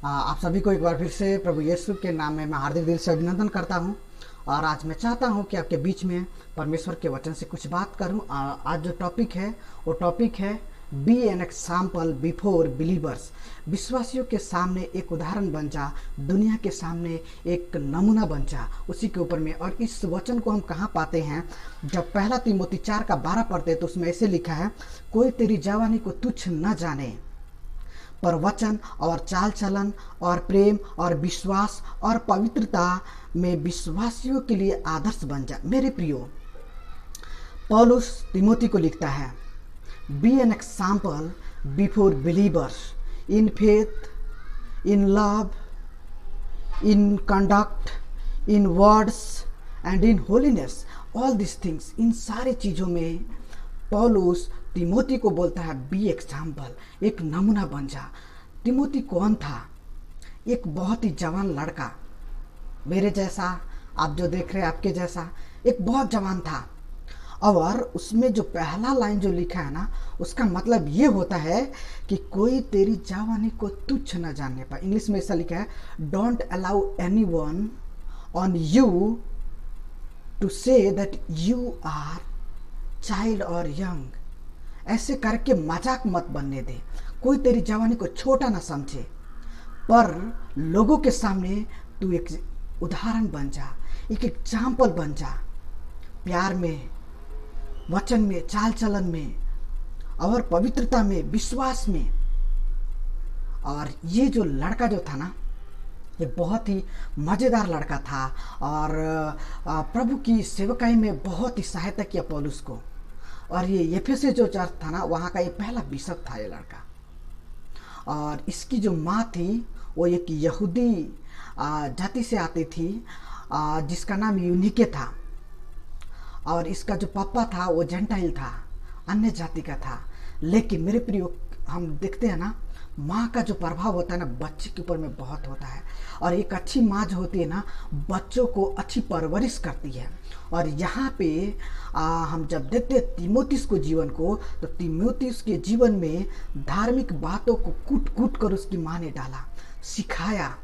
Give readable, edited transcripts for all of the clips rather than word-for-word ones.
आप सभी को एक बार फिर से प्रभु यीशु के नाम में मैं हार्दिक दिल से अभिनंदन करता हूं। और आज मैं चाहता हूं कि आपके बीच में परमेश्वर के वचन से कुछ बात करूं। आज जो टॉपिक है वो टॉपिक है be an example before believers. विश्वासियों के सामने एक उदाहरण बन जा, दुनिया के सामने एक नमूना बन जा, उसी के ऊपर में। और इस वचन को हम कहाँ पाते हैं? जब पहला तीमुथी 4:12 पढ़ते हैं तो उसमें ऐसे लिखा है, कोई तेरी जवानी को तुच्छ न जाने, पर वचन और चाल चलन और प्रेम और विश्वास और पवित्रता में विश्वासियों के लिए आदर्श बन जा। मेरे प्रियो, पौलुस तीमुथी को लिखता है, be an example before believers in faith, in love, in conduct, in words and in holiness. All this things, इन सारे चीज़ों में पौलुस तिमोथी को बोलता है, बी एग्जाम्पल, एक नमूना बन जा। तिमोथी कौन था? एक बहुत ही जवान लड़का, मेरे जैसा, आप जो देख रहे हैं आपके जैसा, एक बहुत जवान था। और उसमें जो पहला लाइन जो लिखा है ना, उसका मतलब ये होता है कि कोई तेरी जवानी को तुच्छ न जानने पाए। इंग्लिश में ऐसा लिखा है, don't allow anyone on you to say that you are child और यंग। ऐसे करके मजाक मत बनने दे। कोई तेरी जवानी को छोटा ना समझे, पर लोगों के सामने तू एक उदाहरण बन जा, एक एग्जाम्पल बन जा, प्यार में, वचन में, चाल चलन में और पवित्रता में, विश्वास में। और ये जो लड़का जो था ना, ये बहुत ही मज़ेदार लड़का था और प्रभु की सेवकाई में बहुत ही सहायता किया पौलुस को। और ये एफेसस जो चर्च था ना, वहाँ का ये पहला बिशप था ये लड़का। और इसकी जो माँ थी वो एक यहूदी जाति से आती थी, जिसका नाम यूनिके था। और इसका जो पापा था वो जेंटाइल था, अन्य जाति का था। लेकिन मेरे प्रियो, हम देखते हैं ना, माँ का जो प्रभाव होता है ना बच्चे के ऊपर में बहुत होता है। और एक अच्छी माँ जो होती है ना, बच्चों को अच्छी परवरिश करती है। और यहाँ पे हम जब देखते हैं तीमुथियुस को जीवन को, तो तीमुथियुस के जीवन में धार्मिक बातों को कूट कूट कर उसकी माँ ने डाला, सिखाया।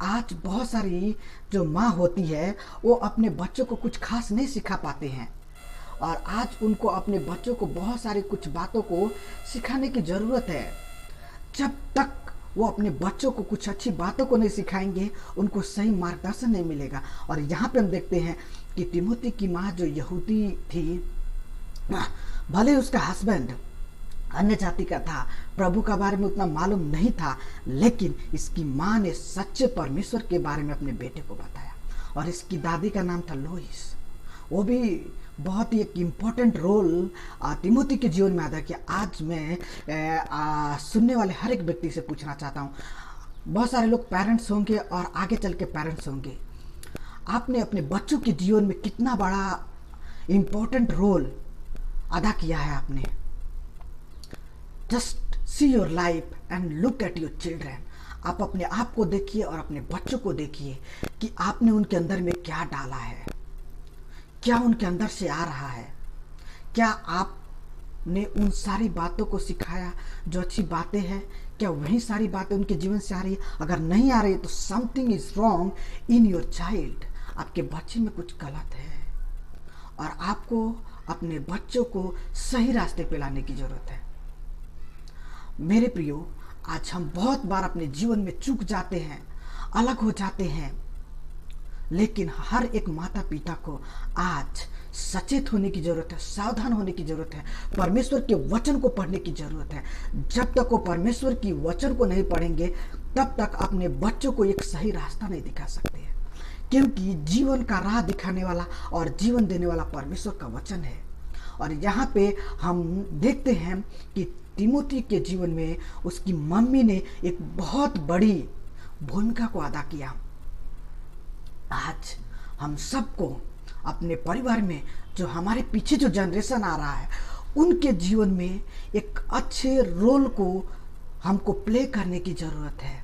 आज बहुत सारी जो माँ होती है वो अपने बच्चों को कुछ खास नहीं सिखा पाते हैं। और आज उनको अपने बच्चों को बहुत सारी कुछ बातों को सिखाने की ज़रूरत है। जब तक वो अपने बच्चों को कुछ अच्छी बातों को नहीं सिखाएंगे, उनको सही मार्गदर्शन नहीं मिलेगा। और यहाँ पे हम देखते हैं कि तिमोथी की माँ जो यहूदी थी, भले उसका हस्बैंड अन्य जाति का था, प्रभु का बारे में उतना मालूम नहीं था, लेकिन इसकी माँ ने सच्चे परमेश्वर के बारे में अपने बेटे को बताया। और इसकी दादी का नाम था लोइस। वो भी बहुत ही एक इम्पोर्टेंट रोल तिमोथी के जीवन में अदा किया। आज मैं सुनने वाले हर एक व्यक्ति से पूछना चाहता हूँ, बहुत सारे लोग पेरेंट्स होंगे और आगे चल के पेरेंट्स होंगे। आपने अपने बच्चों के जीवन में कितना बड़ा इम्पोर्टेंट रोल अदा किया है आपने? Just see your life and look at your children. आप अपने आप को देखिए और अपने बच्चों को देखिए कि आपने उनके अंदर में क्या डाला है, क्या उनके अंदर से आ रहा है। क्या आपने उन सारी बातों को सिखाया जो अच्छी बातें हैं? क्या वही सारी बातें उनके जीवन से आ रही है? अगर नहीं आ रही है तो something is wrong in your child. आपके बच्चे में कुछ गलत है और आपको अपने बच्चों को सही रास्ते पे लाने की जरूरत है। मेरे प्रियो, आज हम बहुत बार अपने जीवन में चूक जाते हैं, अलग हो जाते हैं। लेकिन हर एक माता पिता को आज सचेत होने की जरूरत है, सावधान होने की जरूरत है, परमेश्वर के वचन को पढ़ने की जरूरत है। जब तक वो परमेश्वर की वचन को नहीं पढ़ेंगे, तब तक अपने बच्चों को एक सही रास्ता नहीं दिखा सकते हैं। क्योंकि जीवन का राह दिखाने वाला और जीवन देने वाला परमेश्वर का वचन है। और यहाँ पे हम देखते हैं कि तिमोथी के जीवन में उसकी मम्मी ने एक बहुत बड़ी भूमिका को अदा किया। आज हम सबको अपने परिवार में, जो हमारे पीछे जो जनरेशन आ रहा है, उनके जीवन में एक अच्छे रोल को हमको प्ले करने की ज़रूरत है।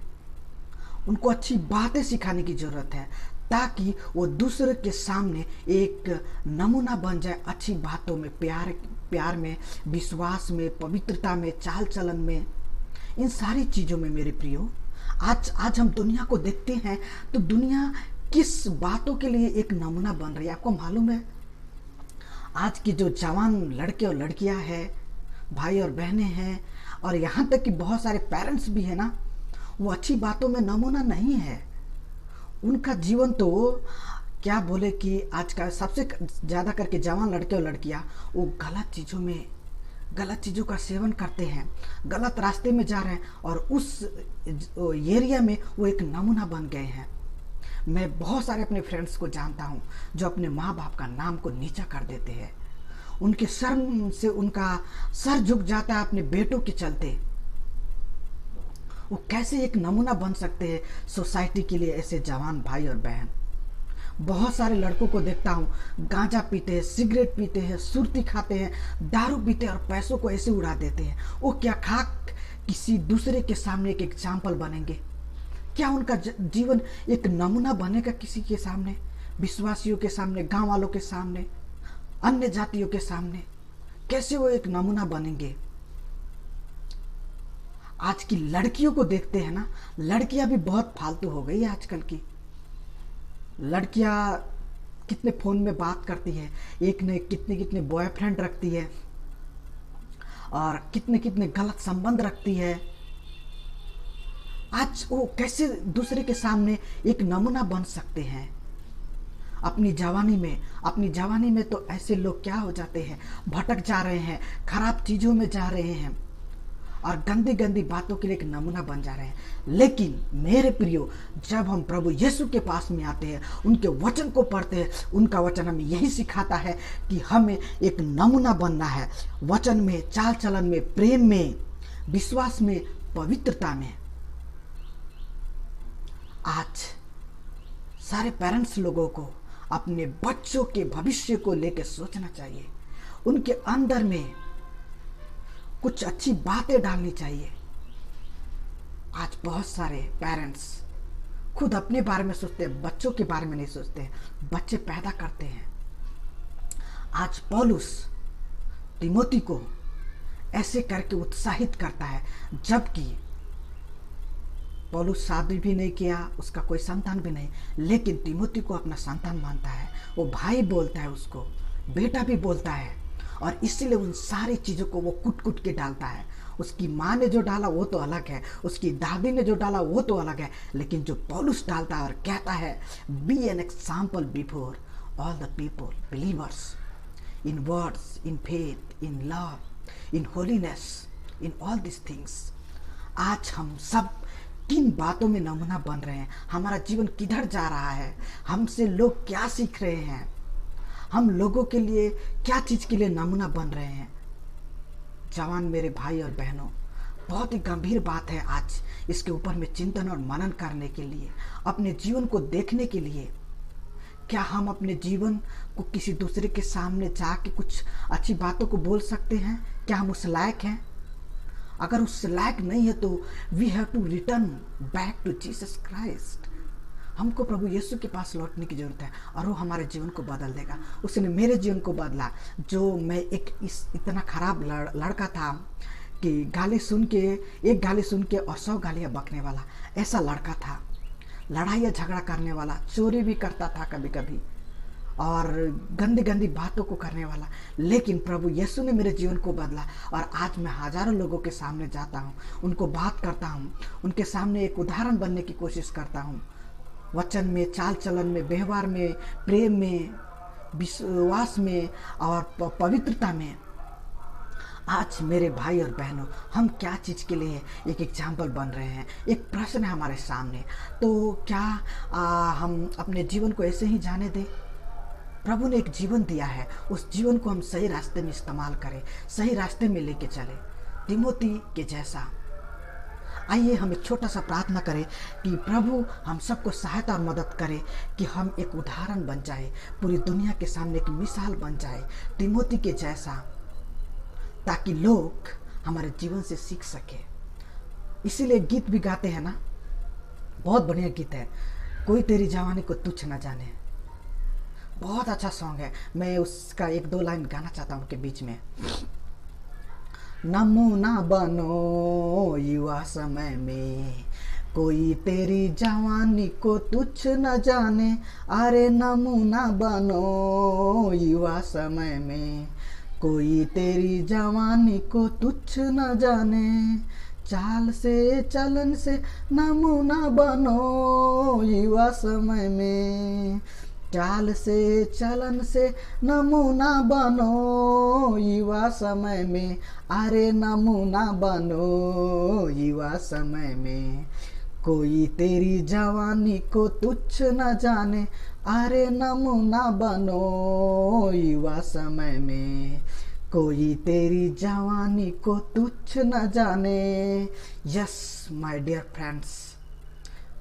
उनको अच्छी बातें सिखाने की ज़रूरत है, ताकि वो दूसरे के सामने एक नमूना बन जाए अच्छी बातों में, प्यार में, विश्वास में, पवित्रता में, चाल चलन में। इन सारी चीज़ों में मेरे प्रियो, आज आज हम दुनिया को देखते हैं तो दुनिया किस बातों के लिए एक नमूना बन रही है, आपको मालूम है? आज की जो जवान लड़के और लड़कियां हैं, भाई और बहनें हैं, और यहाँ तक कि बहुत सारे पेरेंट्स भी है ना, वो अच्छी बातों में नमूना नहीं है। उनका जीवन तो क्या बोले कि आज का सबसे ज़्यादा करके जवान लड़के और लड़कियां वो गलत चीज़ों का सेवन करते हैं, गलत रास्ते में जा रहे हैं, और उस एरिया में वो एक नमूना बन गए हैं। मैं बहुत सारे अपने फ्रेंड्स को जानता हूँ जो अपने माँ बाप का नाम को नीचा कर देते हैं। उनके शर्म से उनका सर झुक जाता है अपने बेटों के चलते। वो कैसे एक नमूना बन सकते हैं सोसाइटी के लिए, ऐसे जवान भाई और बहन। बहुत सारे लड़कों को देखता हूँ, गांजा पीते हैं, सिगरेट पीते हैं, सुर्ती खाते हैं, दारू पीते हैं और पैसों को ऐसे उड़ा देते हैं। वो क्या खाक किसी दूसरे के सामने एक एग्जाम्पल बनेंगे? क्या उनका जीवन एक नमूना बनेगा किसी के सामने, विश्वासियों के सामने, गांव वालों के सामने, अन्य जातियों के सामने? कैसे वो एक नमूना बनेंगे? आज की लड़कियों को देखते हैं ना, लड़कियां भी बहुत फालतू हो गई है आजकल की। लड़कियां कितने फोन में बात करती है, एक ने कितने कितने बॉयफ्रेंड रखती है, और कितने कितने गलत संबंध रखती है। आज वो कैसे दूसरे के सामने एक नमूना बन सकते हैं? अपनी जवानी में तो ऐसे लोग क्या हो जाते हैं, भटक जा रहे हैं, खराब चीजों में जा रहे हैं और गंदी गंदी बातों के लिए एक नमूना बन जा रहे हैं। लेकिन मेरे प्रियो, जब हम प्रभु यीशु के पास में आते हैं, उनके वचन को पढ़ते हैं, उनका वचन हमें यही सिखाता है कि हमें एक नमूना बनना है, वचन में, चाल चलन में, प्रेम में, विश्वास में, पवित्रता में। आज सारे पेरेंट्स लोगों को अपने बच्चों के भविष्य को लेकर सोचना चाहिए, उनके अंदर में कुछ अच्छी बातें डालनी चाहिए। आज बहुत सारे पेरेंट्स खुद अपने बारे में सोचते हैं, बच्चों के बारे में नहीं सोचते हैं, बच्चे पैदा करते हैं। आज पौलुस तिमोथी को ऐसे करके उत्साहित करता है, जबकि पौलुस शादी भी नहीं किया, उसका कोई संतान भी नहीं, लेकिन तिमोथी को अपना संतान मानता है। वो भाई बोलता है, उसको बेटा भी बोलता है, और इसीलिए उन सारी चीज़ों को वो कुट कुट के डालता है। उसकी माँ ने जो डाला वो तो अलग है, उसकी दादी ने जो डाला वो तो अलग है, लेकिन जो पौलुस डालता है और कहता है, be an example before all the people, believers, in words, in faith, in love, in holiness, in all this things. आज हम सब किन बातों में नमूना बन रहे हैं? हमारा जीवन किधर जा रहा है? हमसे लोग क्या सीख रहे हैं? हम लोगों के लिए क्या चीज के लिए नमूना बन रहे हैं? जवान मेरे भाई और बहनों, बहुत ही गंभीर बात है आज इसके ऊपर में चिंतन और मनन करने के लिए, अपने जीवन को देखने के लिए। क्या हम अपने जीवन को किसी दूसरे के सामने जाके कुछ अच्छी बातों को बोल सकते हैं? क्या हम उस लायक हैं? अगर उस लायक नहीं है तो we have to return back to Jesus Christ. हमको प्रभु यीशु के पास लौटने की जरूरत है और वो हमारे जीवन को बदल देगा। उसने मेरे जीवन को बदला। जो मैं इतना खराब लड़का था कि एक गाली सुन के और 100 गालियाँ बकने वाला, ऐसा लड़का था। लड़ाई या झगड़ा करने वाला, चोरी भी करता था कभी कभी, और गंदी गंदी बातों को करने वाला। लेकिन प्रभु यीशु ने मेरे जीवन को बदला और आज मैं हजारों लोगों के सामने जाता हूँ, उनको बात करता हूँ, उनके सामने एक उदाहरण बनने की कोशिश करता हूँ। वचन में, चाल चलन में, व्यवहार में, प्रेम में, विश्वास में और पवित्रता में। आज मेरे भाई और बहनों, हम क्या चीज़ के लिए एक एग्जाम्पल बन रहे हैं? एक प्रश्न है हमारे सामने। तो क्या हम अपने जीवन को ऐसे ही जाने दें? प्रभु ने एक जीवन दिया है, उस जीवन को हम सही रास्ते में इस्तेमाल करें, सही रास्ते में लेके चले, तिमोथी के जैसा। आइए हम एक छोटा सा प्रार्थना करें कि प्रभु हम सबको सहायता और मदद करे कि हम एक उदाहरण बन जाए, पूरी दुनिया के सामने एक मिसाल बन जाए तिमोथी के जैसा, ताकि लोग हमारे जीवन से सीख सके। इसीलिए गीत भी गाते हैं ना, बहुत बढ़िया गीत है, कोई तेरी जवानी को तुच्छ न जाने। बहुत अच्छा सॉन्ग है, मैं उसका 1-2 लाइन गाना चाहता हूँ के बीच में। नमूना बनो युवा समय में, कोई तेरी जवानी को तुच्छ न जाने, अरे नमूना बनो युवा समय में। कोई तेरी जवानी को तुच्छ न जाने, चाल से चलन से नमूना बनो युवा समय में। चाल से चलन से नमूना बनो युवा समय में, अरे नमूना बनो युवा समय में। कोई तेरी जवानी को तुच्छ न जाने, अरे नमूना बनो युवा समय में। कोई तेरी जवानी को तुच्छ न जाने। यस माय डियर फ्रेंड्स,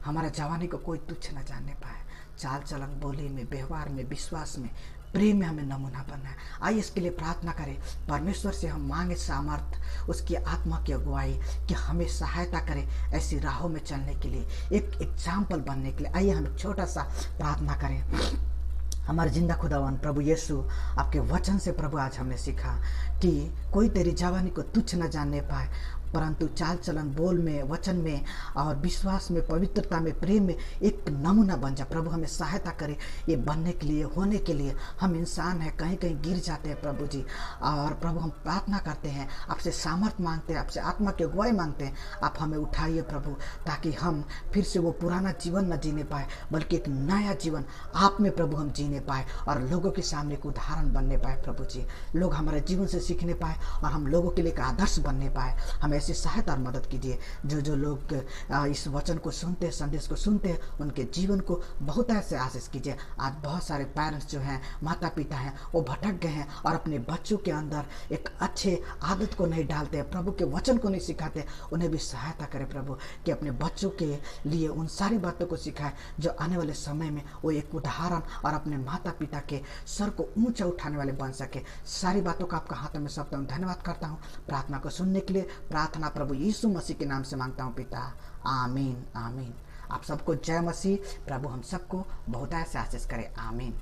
हमारा जवानी को कोई तुच्छ न जाने पाए। चाल चलन, बोली में, व्यवहार में, विश्वास में, प्रेम में हमें नमूना बनना है। आइए इसके लिए प्रार्थना करें, परमेश्वर से हम मांगे सामर्थ, उसकी आत्मा की अगुवाई कि हमें सहायता करे ऐसी राहों में चलने के लिए, एक एग्जाम्पल बनने के लिए। आइए हम एक छोटा सा प्रार्थना करें। हमारे जिंदा खुदावन प्रभु यीशु, आपके वचन से प्रभु आज हमने सीखा कि कोई तेरी जवानी को तुच्छ न जानने पाए, परंतु चाल चलन, बोल में, वचन में और विश्वास में, पवित्रता में, प्रेम में एक नमूना बन जा। प्रभु हमें सहायता करे ये बनने के लिए, होने के लिए। हम इंसान हैं, कहीं कहीं गिर जाते हैं प्रभु जी, और प्रभु हम प्रार्थना करते हैं, आपसे सामर्थ मांगते हैं, आपसे आत्मा की अगुवाई मांगते हैं। आप हमें उठाइए प्रभु, ताकि हम फिर से वो पुराना जीवन न जीने पाए, बल्कि एक नया जीवन आप में प्रभु हम जीने पाए और लोगों के सामने एक उदाहरण बनने पाए प्रभु जी। लोग हमारे जीवन से सीखने पाए और हम लोगों के लिए एक आदर्श बनने पाए। हमें ऐसी सहायता और मदद कीजिए। जो लोग इस वचन को सुनते हैं, संदेश को सुनते हैं, उनके जीवन को बहुत ऐसे आशीष कीजिए। आज बहुत सारे पेरेंट्स जो हैं, माता पिता हैं, वो भटक गए हैं और अपने बच्चों के अंदर एक अच्छे आदत को नहीं डालते हैं, प्रभु के वचन को नहीं सिखाते। उन्हें भी सहायता करें प्रभु कि अपने बच्चों के लिए उन सारी बातों को सिखाए जो आने वाले समय में वो एक उदाहरण और अपने माता पिता के सर को ऊंचा उठाने वाले बन सके। सारी बातों का आपका हाथों में सौंपता हूँ। धन्यवाद करता हूँ प्रार्थना को सुनने के लिए। प्रार्थना प्रभु यीशु मसीह के नाम से मांगता हूँ पिता, आमीन आमीन। आप सबको जय मसीह। प्रभु हम सबको बहुत ऐसे आशीष करे, आमीन।